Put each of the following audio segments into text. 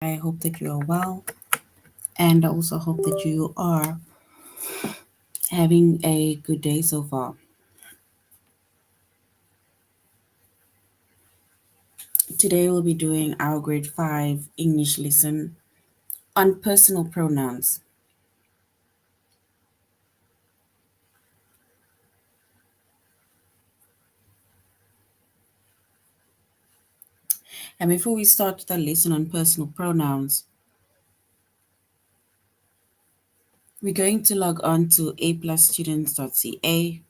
I hope that you are well, and I also hope that you are having a good day so far. Today, we'll be doing our grade 5 English lesson on personal pronouns. And before we start the lesson on personal pronouns, we're going to log on to aplusstudents.ca.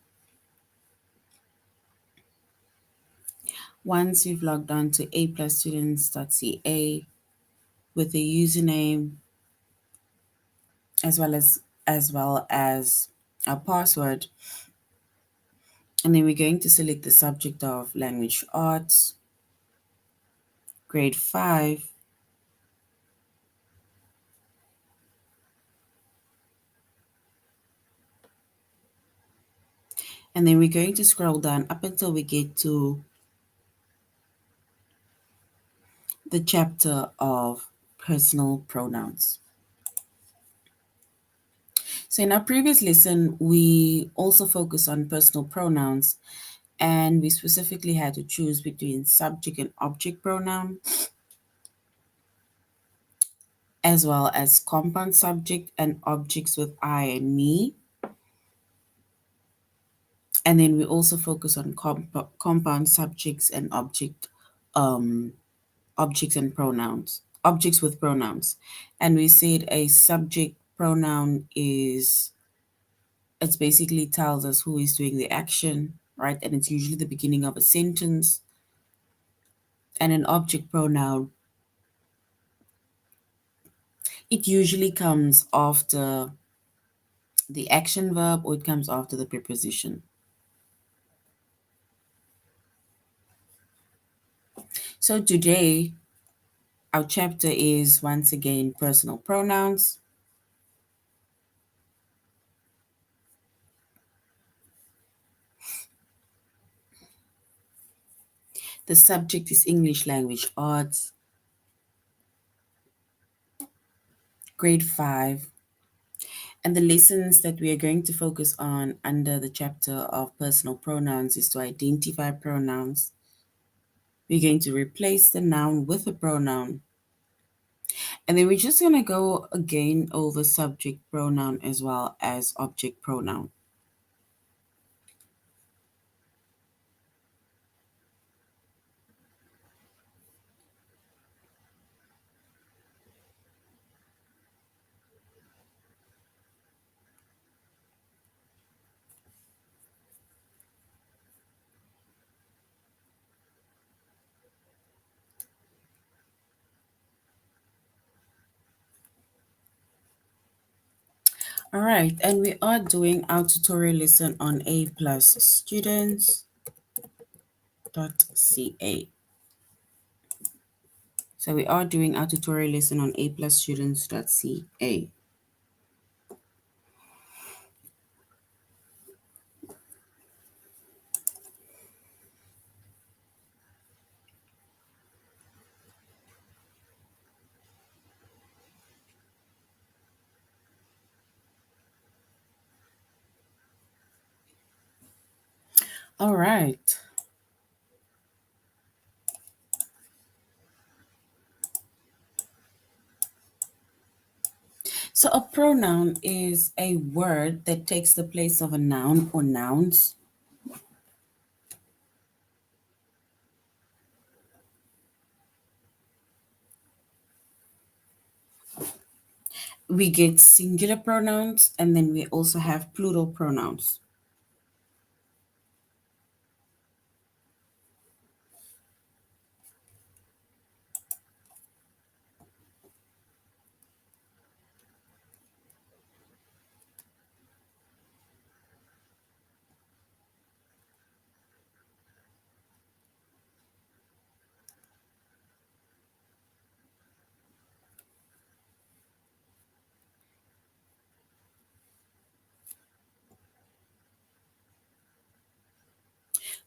Once you've logged on to aplusstudents.ca with a username as well as a password, and then we're going to select the subject of language arts, grade 5, and then we're going to scroll down up until we get to the chapter of personal pronouns. So in our previous lesson, we also focused on personal pronouns, and we specifically had to choose between subject and object pronoun, as well as compound subject and objects with I and me. And then we also focus on compound subjects and objects and pronouns, objects with pronouns. And we said a subject pronoun it's basically tells us who is doing the action, right? And it's usually the beginning of a sentence. And an object pronoun, it usually comes after the action verb or it comes after the preposition. So today, our chapter is once again personal pronouns. The subject is English language arts, grade 5. And the lessons that we are going to focus on under the chapter of personal pronouns is to identify pronouns. We're going to replace the noun with a pronoun. And then we're just going to go again over subject pronoun as well as object pronoun. All right, and we are doing our tutorial lesson on A plus students.ca. So we are doing our tutorial lesson on A plus students.ca. All right. So a pronoun is a word that takes the place of a noun or nouns. We get singular pronouns and then we also have plural pronouns.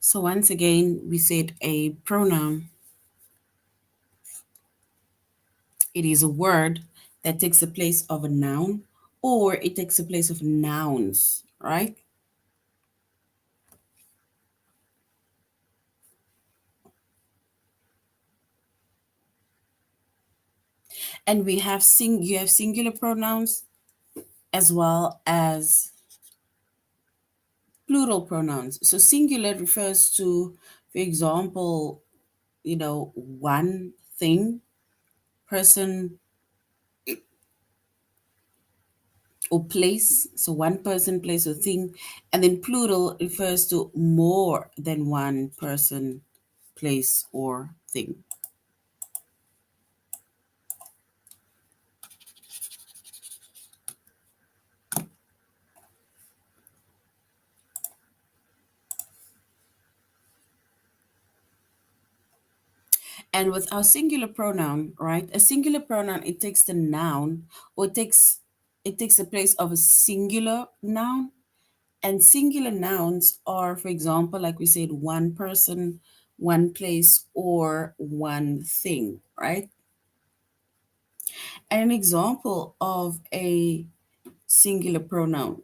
So once again, we said a pronoun It is a word that takes the place of a noun or it takes the place of nouns, right? And we have you have singular pronouns as well as plural pronouns. So singular refers to, for example, one thing, person, or place. So one person, place, or thing. And then plural refers to more than one person, place, or thing. And with our singular pronoun, right? A singular pronoun, it takes the noun, or it takes the place of a singular noun. And singular nouns are, for example, like we said, one person, one place, or one thing, right? And an example of a singular pronoun.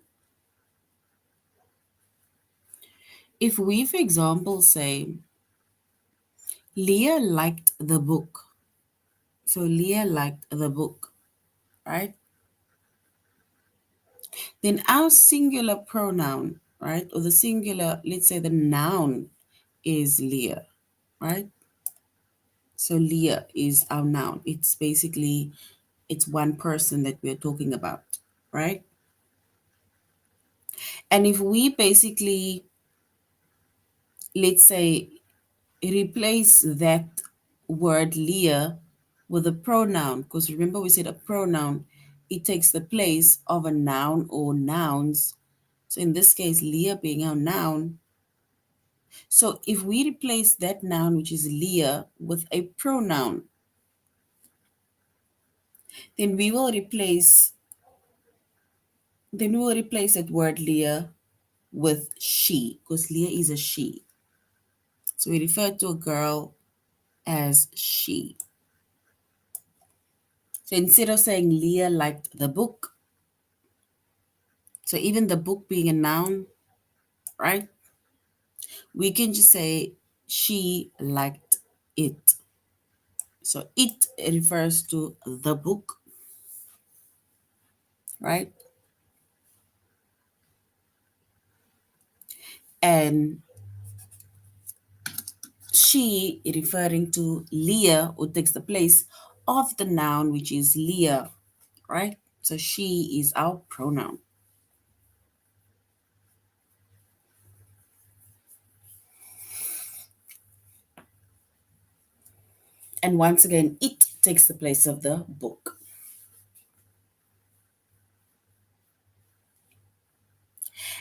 If we, for example, say, Leah liked the book. So Leah liked the book, right? Then our singular pronoun, right? Or the singular, let's say the noun is Leah, right? So Leah is our noun. It's basically, it's one person that we're talking about, right? And if we basically, let's say, replace that word Leah with a pronoun, because remember we said a pronoun, it takes the place of a noun or nouns. So in this case, Leah being our noun. So if we replace that noun, which is Leah, with a pronoun, then we will replace that word Leah with she, because Leah is a she. So we refer to a girl as she. So instead of saying Leah liked the book, so even the book being a noun, right? We can just say she liked it. So it refers to the book, right? And she referring to Leah, who takes the place of the noun, which is Leah, right? So she is our pronoun. And once again, it takes the place of the book.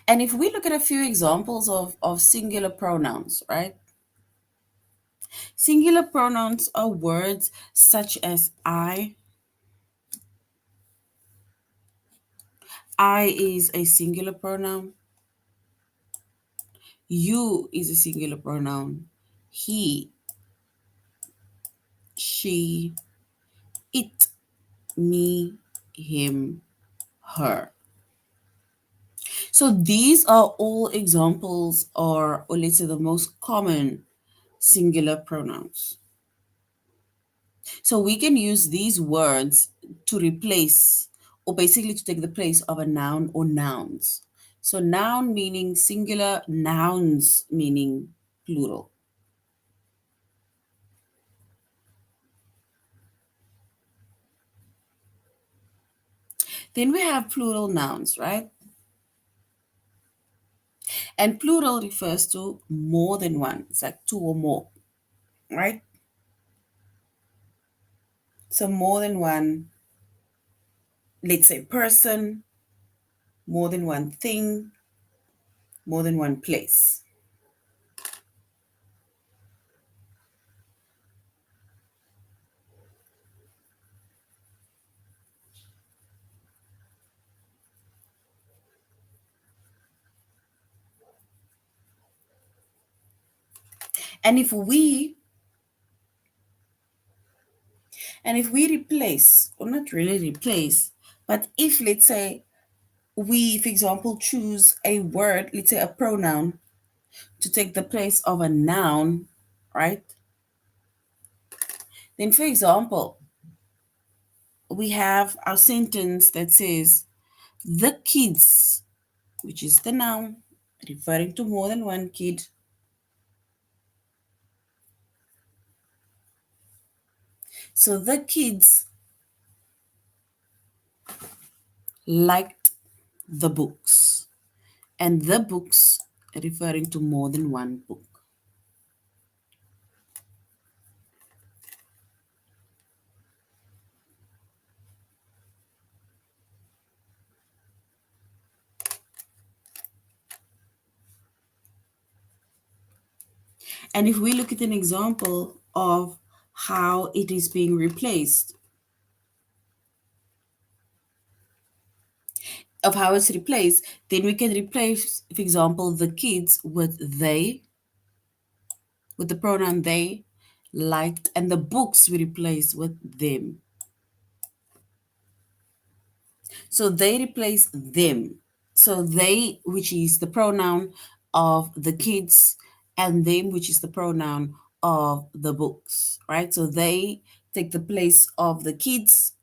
And if we look at a few examples of singular pronouns, right? Singular pronouns are words such as I. I is a singular pronoun. You is a singular pronoun. He, she, it, me, him, her. So these are all examples, or let's say the most common singular pronouns. So we can use these words to replace, or basically to take the place of a noun or nouns. So noun meaning singular, nouns meaning plural. Then we have plural nouns, right? And plural refers to more than one. It's like two or more, right? So more than one, let's say person, more than one thing, more than one place. And And if we replace, or not really replace, but if, let's say, we, for example, choose a word, let's say a pronoun, to take the place of a noun, right? Then, for example, we have our sentence that says, the kids, which is the noun, referring to more than one kid. So the kids liked the books, and the books referring to more than one book. And if we look at an example of how it is being replaced, then we can replace, for example, the kids with they, with the pronoun they, liked, and the books we replace with them. So they replace them. So they, which is the pronoun of the kids, and them, which is the pronoun of the books, right? So they take the place of the kids,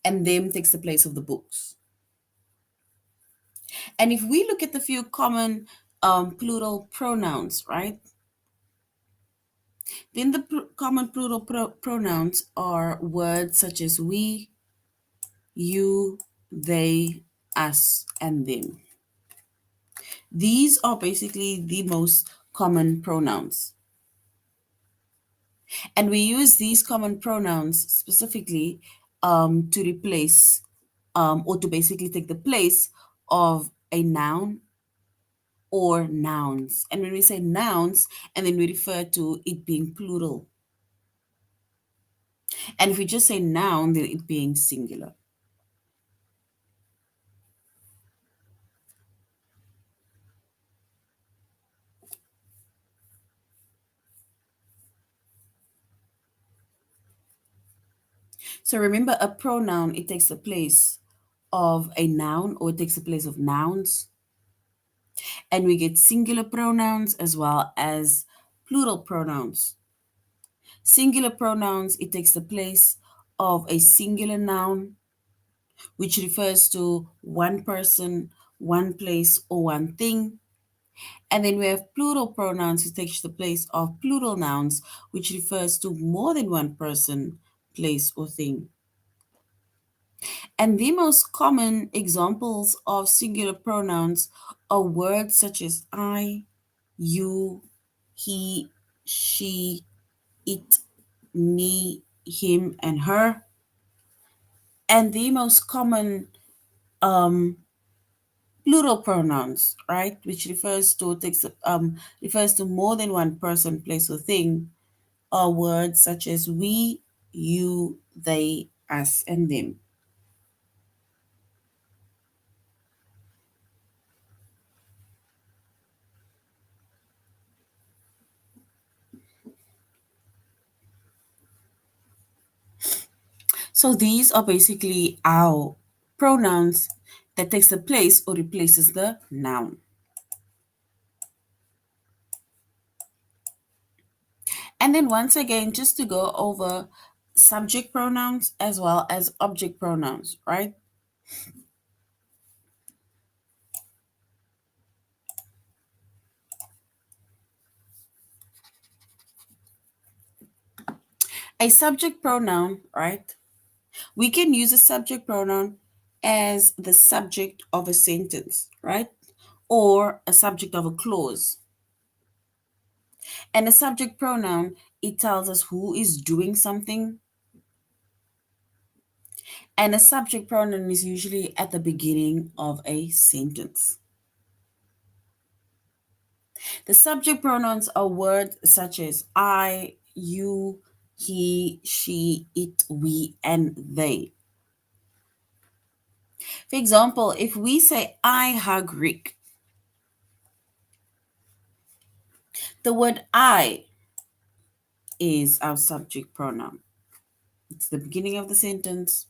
and them takes the place of the books. And if we look at the few common plural pronouns, right? Then the common plural pronouns are words such as we, you, they, us, and them. These are basically the most common pronouns. And we use these common pronouns specifically to replace or to basically take the place of a noun or nouns. And when we say nouns, and then we refer to it being plural. And if we just say noun, then it being singular. So remember, a pronoun, it takes the place of a noun, or it takes the place of nouns. And we get singular pronouns as well as plural pronouns. Singular pronouns, it takes the place of a singular noun, which refers to one person, one place, or one thing. And then we have plural pronouns, which takes the place of plural nouns, which refers to more than one person, place, or thing. And the most common examples of singular pronouns are words such as I, you, he, she, it, me, him, and her. And the most common plural pronouns, right, which refers to more than one person, place, or thing, are words such as we, you, they, us, and them. So these are basically our pronouns that takes the place or replaces the noun. And then once again, just to go over subject pronouns as well as object pronouns, right? A subject pronoun, right? We can use a subject pronoun as the subject of a sentence, right? Or a subject of a clause. And a subject pronoun, it tells us who is doing something. And a subject pronoun is usually at the beginning of a sentence. The subject pronouns are words such as I, you, he, she, it, we, and they. For example, if we say I hug Rick, the word I is our subject pronoun. It's the beginning of the sentence.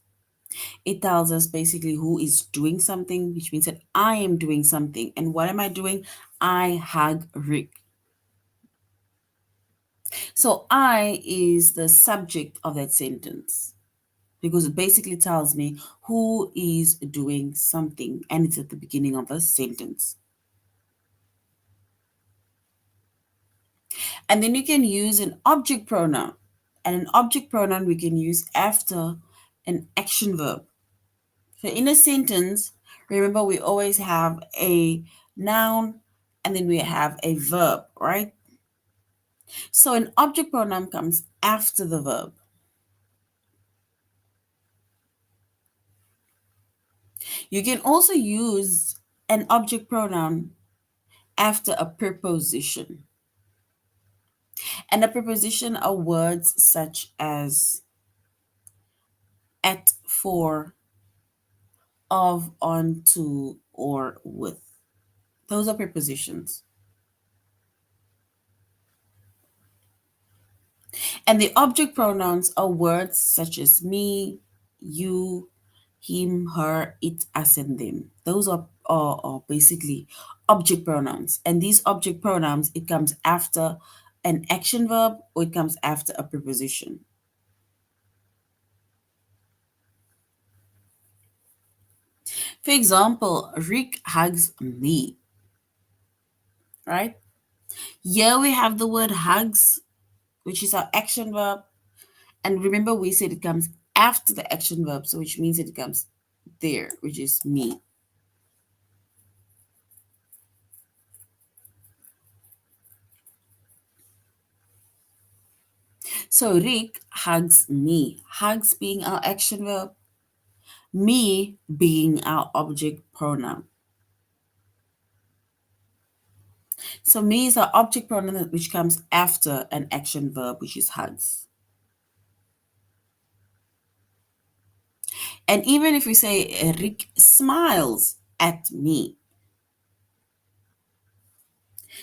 It tells us basically who is doing something, which means that I am doing something. And what am I doing? I hug Rick. So I is the subject of that sentence because it basically tells me who is doing something and it's at the beginning of a sentence. And then you can use an object pronoun. And an object pronoun we can use after an action verb. So in a sentence, remember we always have a noun and then we have a verb, right? So an object pronoun comes after the verb. You can also use an object pronoun after a preposition. And a preposition are words such as at, for, of, on, to, or with. Those are prepositions. And the object pronouns are words such as me, you, him, her, it, us, and them. Those are basically object pronouns. And these object pronouns, it comes after an action verb or it comes after a preposition. For example, Rick hugs me, right? Here we have the word hugs, which is our action verb. And remember, we said it comes after the action verb, so which means that it comes there, which is me. So Rick hugs me. Hugs being our action verb, me being our object pronoun. So me is our object pronoun which comes after an action verb, which is hugs. And even if we say Rick smiles at me,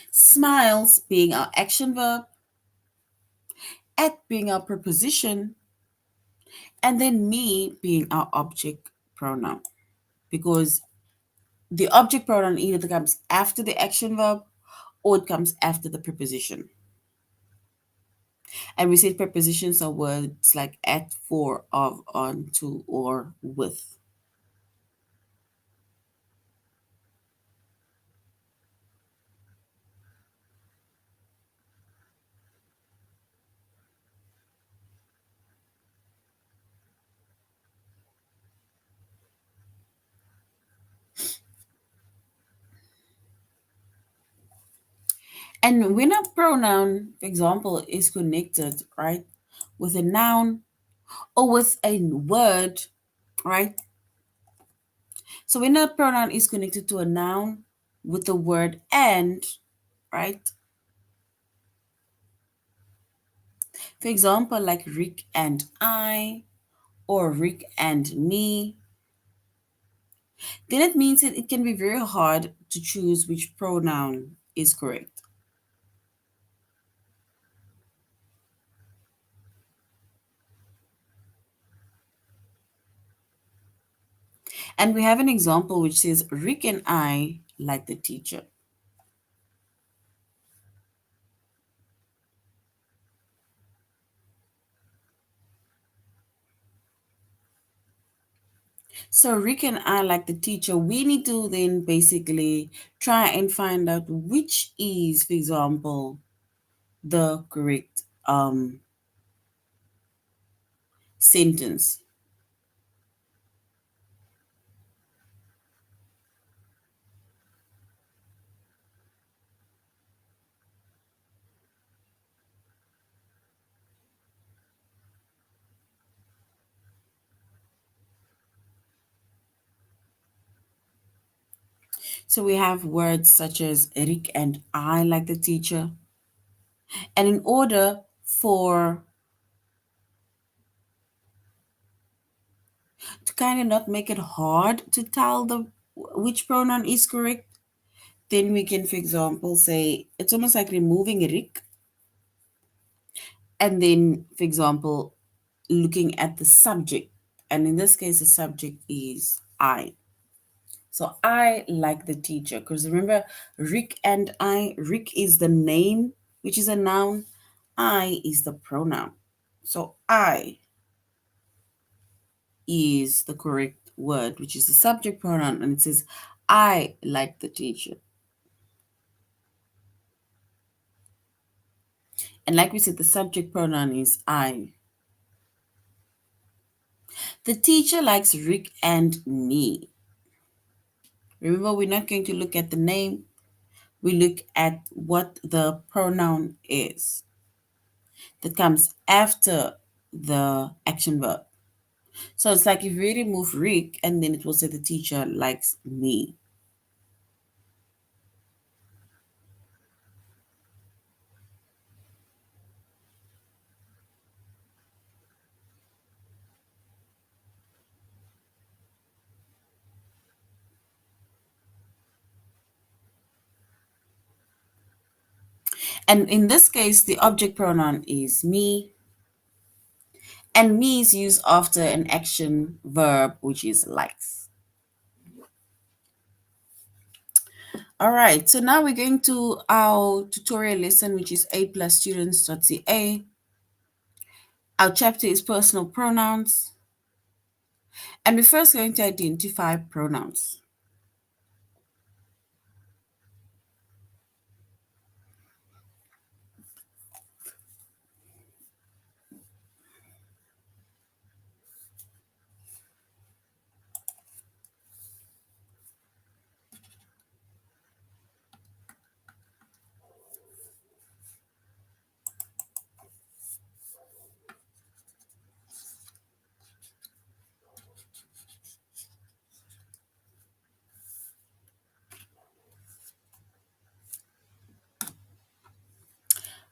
smiles being our action verb, at being our preposition, and then me being our object pronoun. Because the object pronoun either comes after the action verb or it comes after the preposition. And we said prepositions are words like at, for, of, on, to, or with. And when a pronoun, for example, is connected, right, with a noun or with a word, right? So when a pronoun is connected to a noun with the word and, right? For example, like Rick and I or Rick and me, then it means that it can be very hard to choose which pronoun is correct. And we have an example which says, Rick and I like the teacher. So Rick and I like the teacher. We need to then basically try and find out which is, for example, the correct sentence. So we have words such as Rick and I like the teacher. And in order for to kind of not make it hard to tell the which pronoun is correct, then we can, for example, say it's almost like removing Rick, and then, for example, looking at the subject. And in this case, the subject is I. So I like the teacher, because remember, Rick and I, Rick is the name, which is a noun. I is the pronoun. So I is the correct word, which is the subject pronoun. And it says, I like the teacher. And like we said, the subject pronoun is I. The teacher likes Rick and me. Remember, we're not going to look at the name. We look at what the pronoun is that comes after the action verb. So it's like if we remove Rick and then it will say the teacher likes me. And in this case, the object pronoun is me. And me is used after an action verb, which is likes. All right, so now we're going to our tutorial lesson, which is a plus students.ca. Our chapter is personal pronouns. And we're first going to identify pronouns.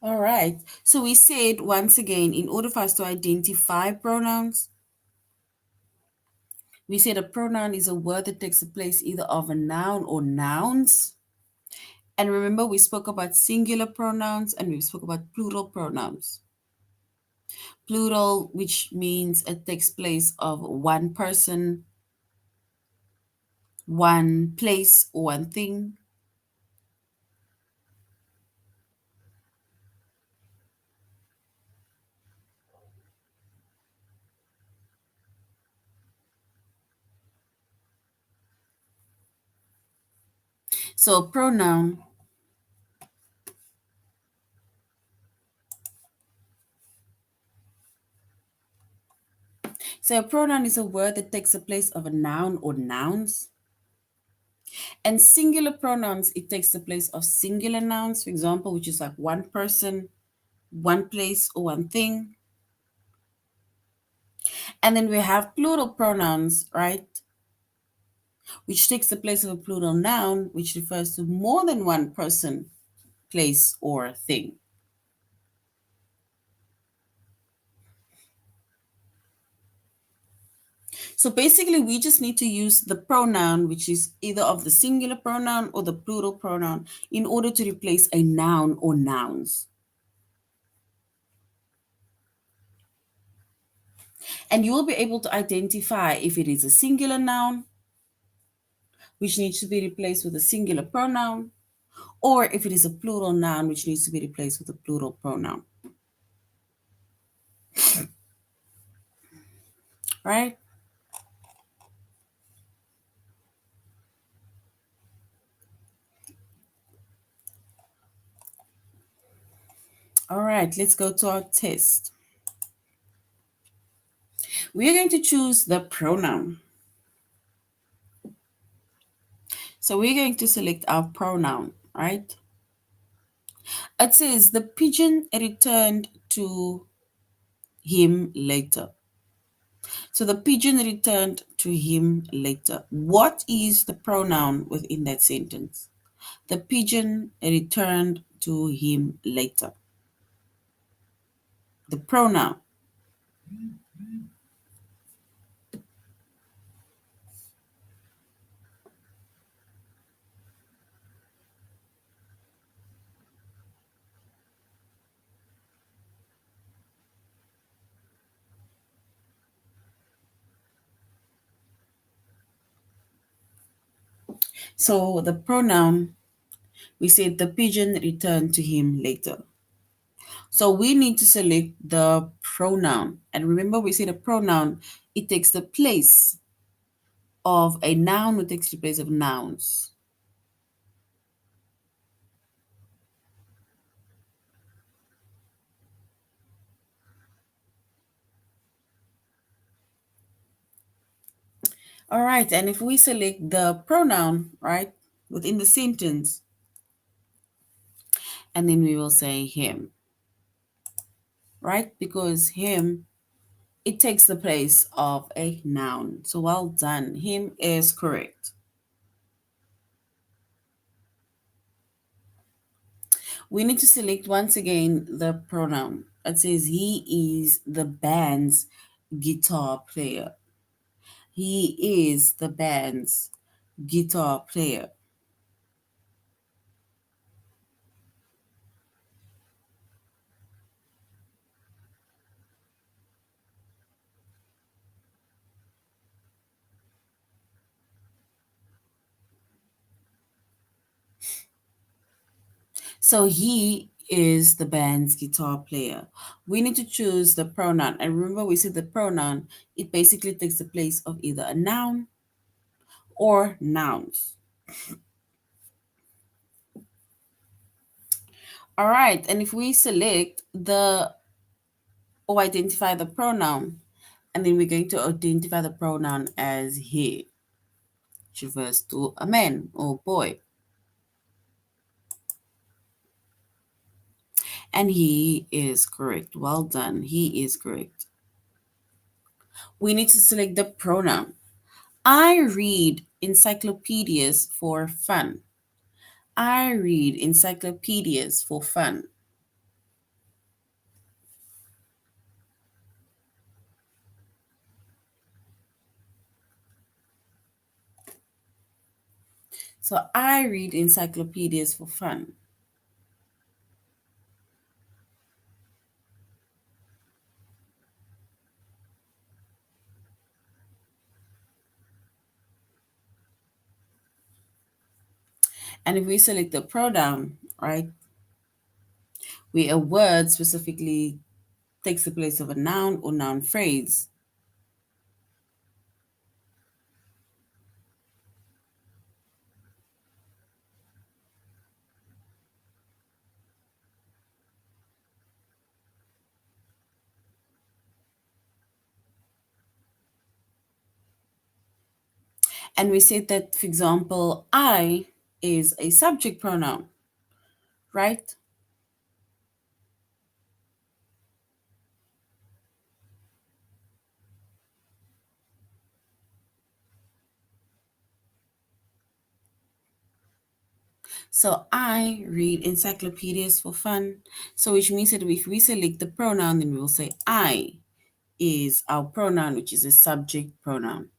All right, so we said once again, in order for us to identify pronouns, we said a pronoun is a word that takes the place either of a noun or nouns. And remember, we spoke about singular pronouns and we spoke about plural pronouns. Plural, which means it takes place of one person, one place, or one thing. So a pronoun, so a pronoun is a word that takes the place of a noun or nouns. And singular pronouns, it takes the place of singular nouns, for example, which is like one person, one place, or one thing. And then we have plural pronouns, right? Which takes the place of a plural noun, which refers to more than one person, place, or thing. So basically, we just need to use the pronoun, which is either of the singular pronoun or the plural pronoun, in order to replace a noun or nouns. And you will be able to identify if it is a singular noun, which needs to be replaced with a singular pronoun, or if it is a plural noun, which needs to be replaced with a plural pronoun. Right? All right, let's go to our test. We are going to choose the pronoun. So we're going to select our pronoun, right? It says the pigeon returned to him later. So the pigeon returned to him later. What is the pronoun within that sentence? The pigeon returned to him later. The pronoun. So the pronoun, we said the pigeon returned to him later. So we need to select the pronoun. And remember, we said a pronoun, it takes the place of a noun, it takes the place of nouns. All right, and if we select the pronoun, right, within the sentence, and then we will say him, right? Because him, it takes the place of a noun. So well done. Him is correct. We need to select once again the pronoun. It says he is the band's guitar player. He is the band's guitar player. So he is the band's guitar player. We need to choose the pronoun. And remember, we said the pronoun, it basically takes the place of either a noun or nouns. All right. And if we select the or identify the pronoun, and then we're going to identify the pronoun as he, which refers to a man or boy. And he is correct. Well done. He is correct. We need to select the pronoun. I read encyclopedias for fun. I read encyclopedias for fun. So I read encyclopedias for fun. And if we select the pronoun, right, where a word specifically takes the place of a noun or noun phrase, and we said that, for example, I is a subject pronoun, right? So I read encyclopedias for fun. So which means that if we select the pronoun, then we will say I is our pronoun, which is a subject pronoun.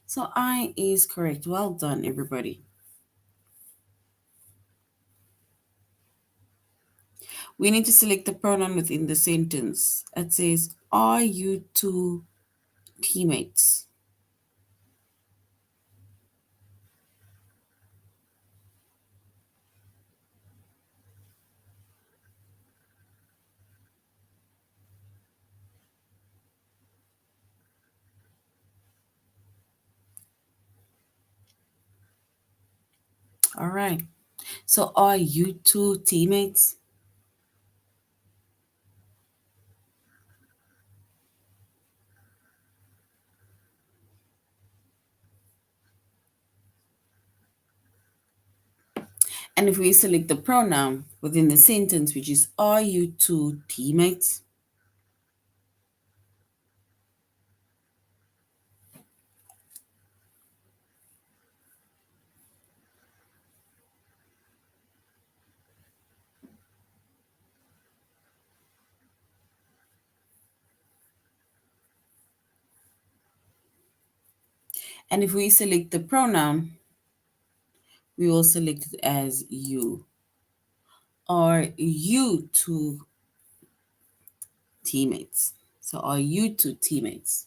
So I is correct. Well done, everybody. We need to select the pronoun within the sentence. It says, are you two teammates? All right. So are you two teammates? And if we select the pronoun within the sentence, which is, are you two teammates? And if we select the pronoun, we will select it as you. Are you two teammates? So are you two teammates?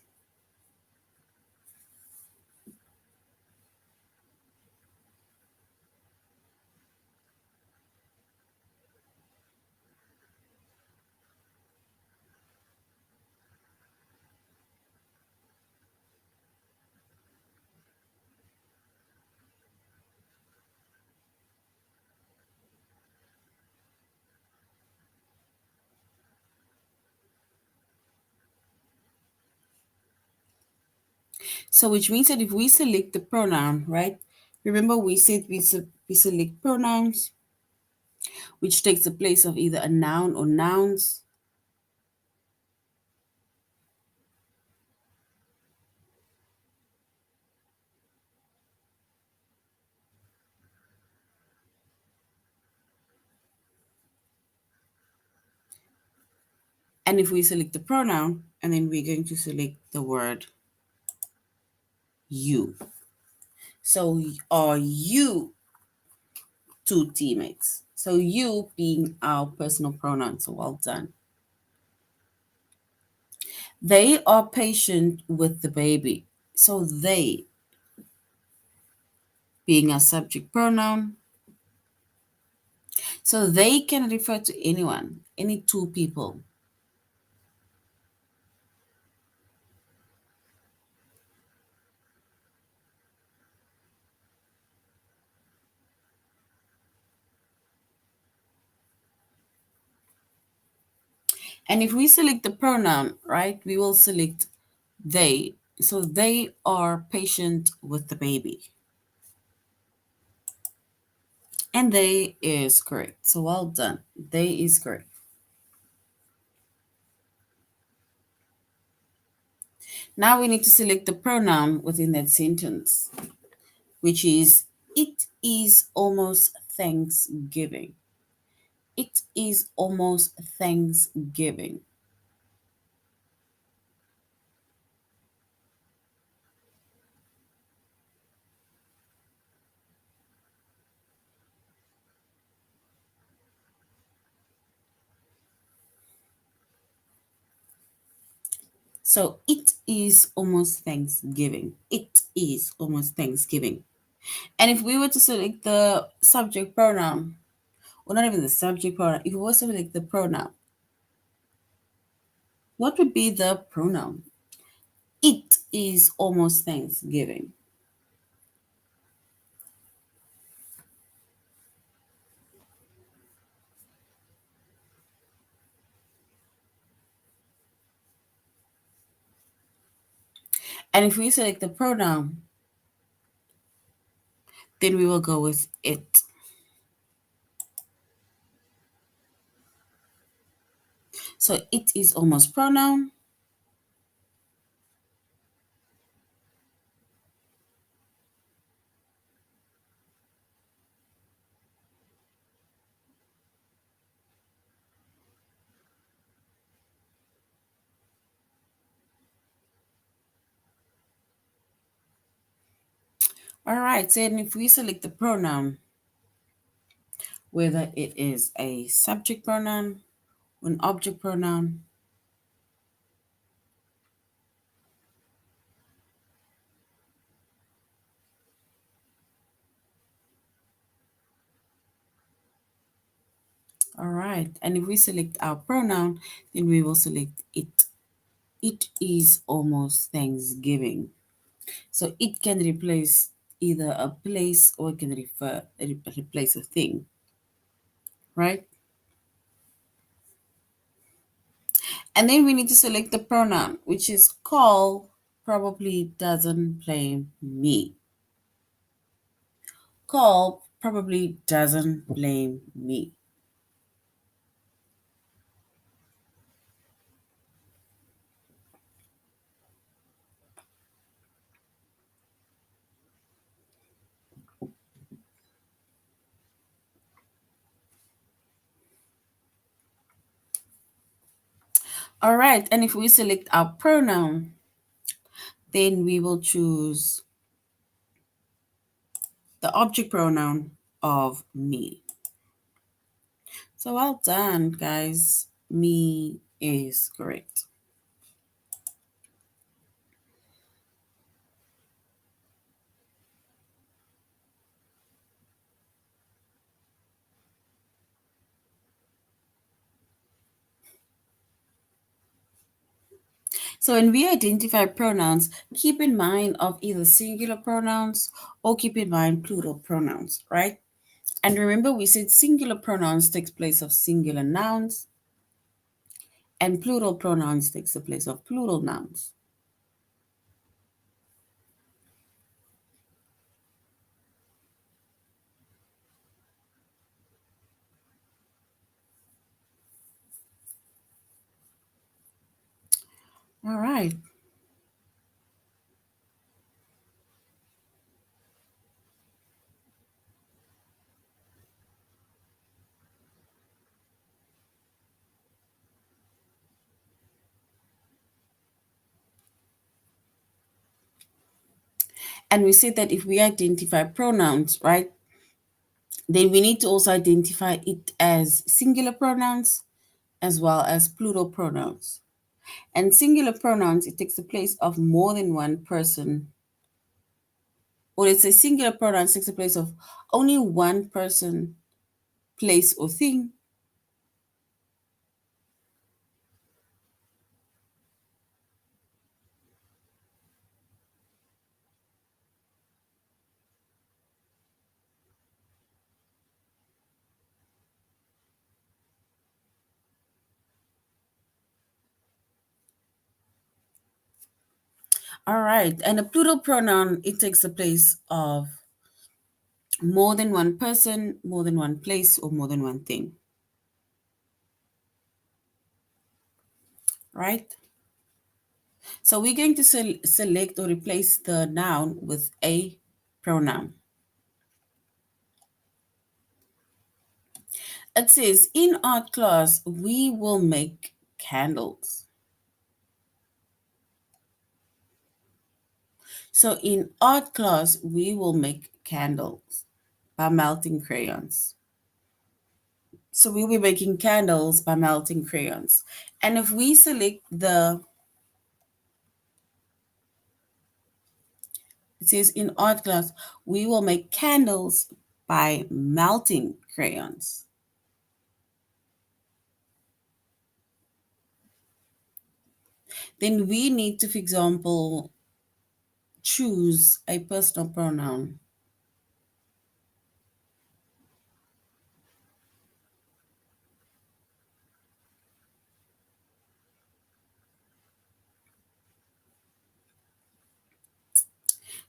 So which means that if we select the pronoun, right? Remember we said we select pronouns which takes the place of either a noun or nouns. And if we select the pronoun, and then we're going to select the word you. So are you two teammates? So you being our personal pronoun. So well done. They are patient with the baby. So they being our subject pronoun. So they can refer to anyone, any two people. And if we select the pronoun, right, we will select they. So they are patient with the baby. And they is correct. So well done. They is correct. Now we need to select the pronoun within that sentence, which is it is almost Thanksgiving. It is almost Thanksgiving. So it is almost Thanksgiving. It is almost Thanksgiving. And if we were to select the subject pronoun, or not even the subject pronoun, if we were to select the pronoun, what would be the pronoun? It is almost Thanksgiving. And if we select the pronoun, then we will go with it. So it is almost pronoun. All right, so then if we select the pronoun, whether it is a subject pronoun or an object pronoun, all right, and if we select our pronoun, then we will select it. It is almost Thanksgiving. So it can replace either a place or it can replace a thing, right? And then we need to select the pronoun, which is call probably doesn't blame me. Call probably doesn't blame me. All right, and if we select our pronoun, then we will choose the object pronoun of me. So well done, guys. Me is correct. So when we identify pronouns, keep in mind of either singular pronouns or keep in mind plural pronouns, right? And remember we said singular pronouns takes place of singular nouns and plural pronouns takes the place of plural nouns. All right. And we said that if we identify pronouns, right, then we need to also identify it as singular pronouns as well as plural pronouns. And singular pronouns, it takes the place of more than one person, or it's a singular pronoun takes the place of only one person, place, or thing. All right. And a plural pronoun, it takes the place of more than one person, more than one place, or more than one thing. Right? So we're going to select or replace the noun with a pronoun. It says, in art class, we will make candles. So in art class, we will make candles by melting crayons. So we'll be making candles by melting crayons. And if we select it says in art class, we will make candles by melting crayons. Then we need to, for example, choose a personal pronoun.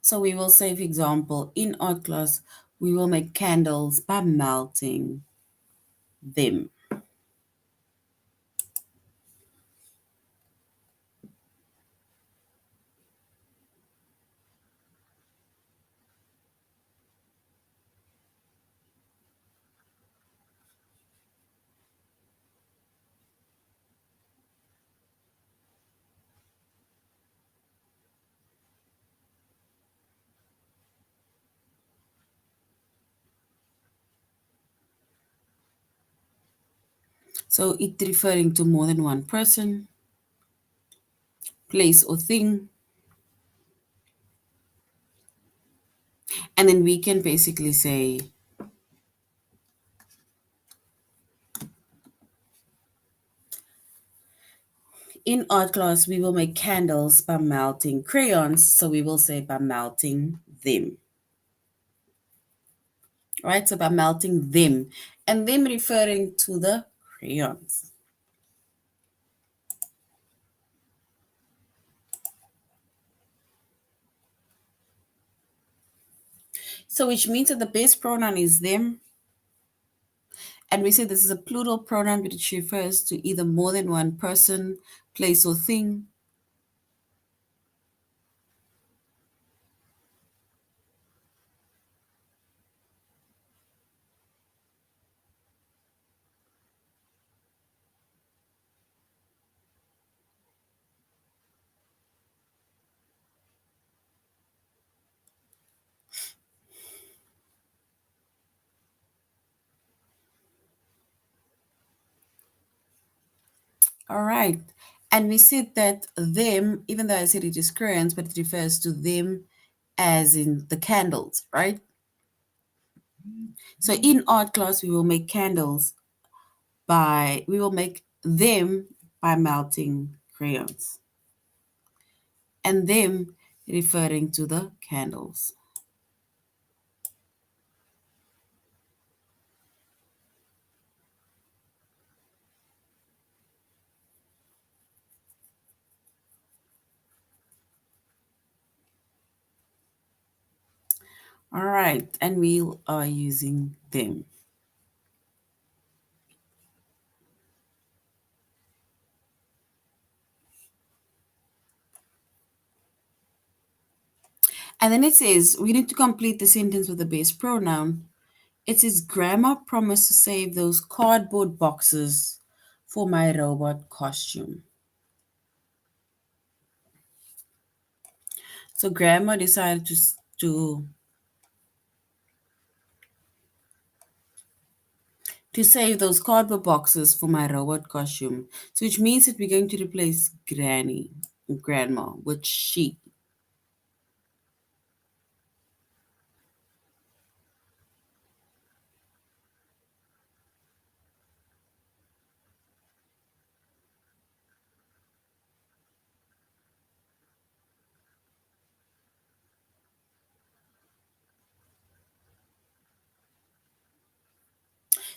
So we will say, for example, in art class, we will make candles by melting them. So it referring to more than one person, place, or thing. And then we can basically say, in art class, we will make candles by melting crayons. So we will say by melting them. Right? So by melting them. And them referring to the crayons. So which means that the base pronoun is them. And we say this is a plural pronoun which refers to either more than one person, place, or thing. All right. And we said that them, even though I said it is crayons, but it refers to them as in the candles, right? So in art class, we will make them by melting crayons. And them referring to the candles. All right. And we are using them. And then it says we need to complete the sentence with the base pronoun. It says Grandma promised to save those cardboard boxes for my robot costume. So Grandma decided to save those cardboard boxes for my robot costume. So which means that we're going to replace Granny, Grandma, with she.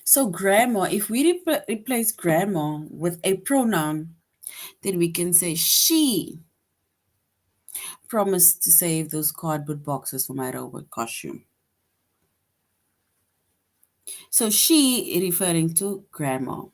So grandma, if we replace grandma with a pronoun, then we can say she promised to save those cardboard boxes for my robot costume. So she referring to grandma.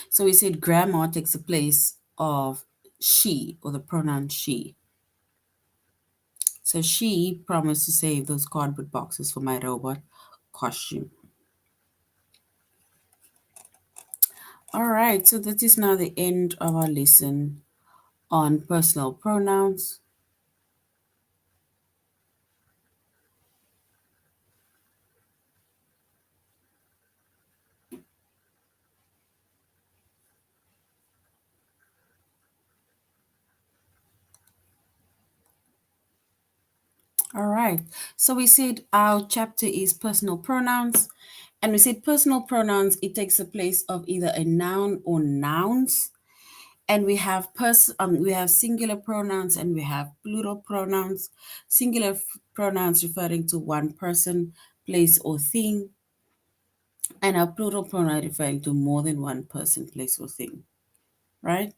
So we said grandma takes the place of she or the pronoun she. So she promised to save those cardboard boxes for my robot costume. All right, so that is now the end of our lesson on personal pronouns. All right, so we said our chapter is personal pronouns, and we said personal pronouns, it takes the place of either a noun or nouns. And we have singular pronouns and we have plural pronouns. Singular pronouns referring to one person, place, or thing, and a plural pronoun referring to more than one person, place, or thing. Right?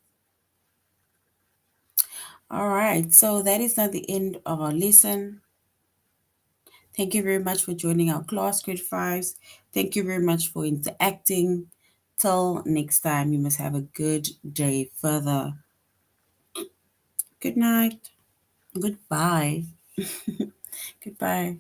All right. So that is now the end of our lesson. Thank you very much for joining our class, grade fives. Thank you very much for interacting. Till next time, you must have a good day further. Good night. Goodbye. Goodbye.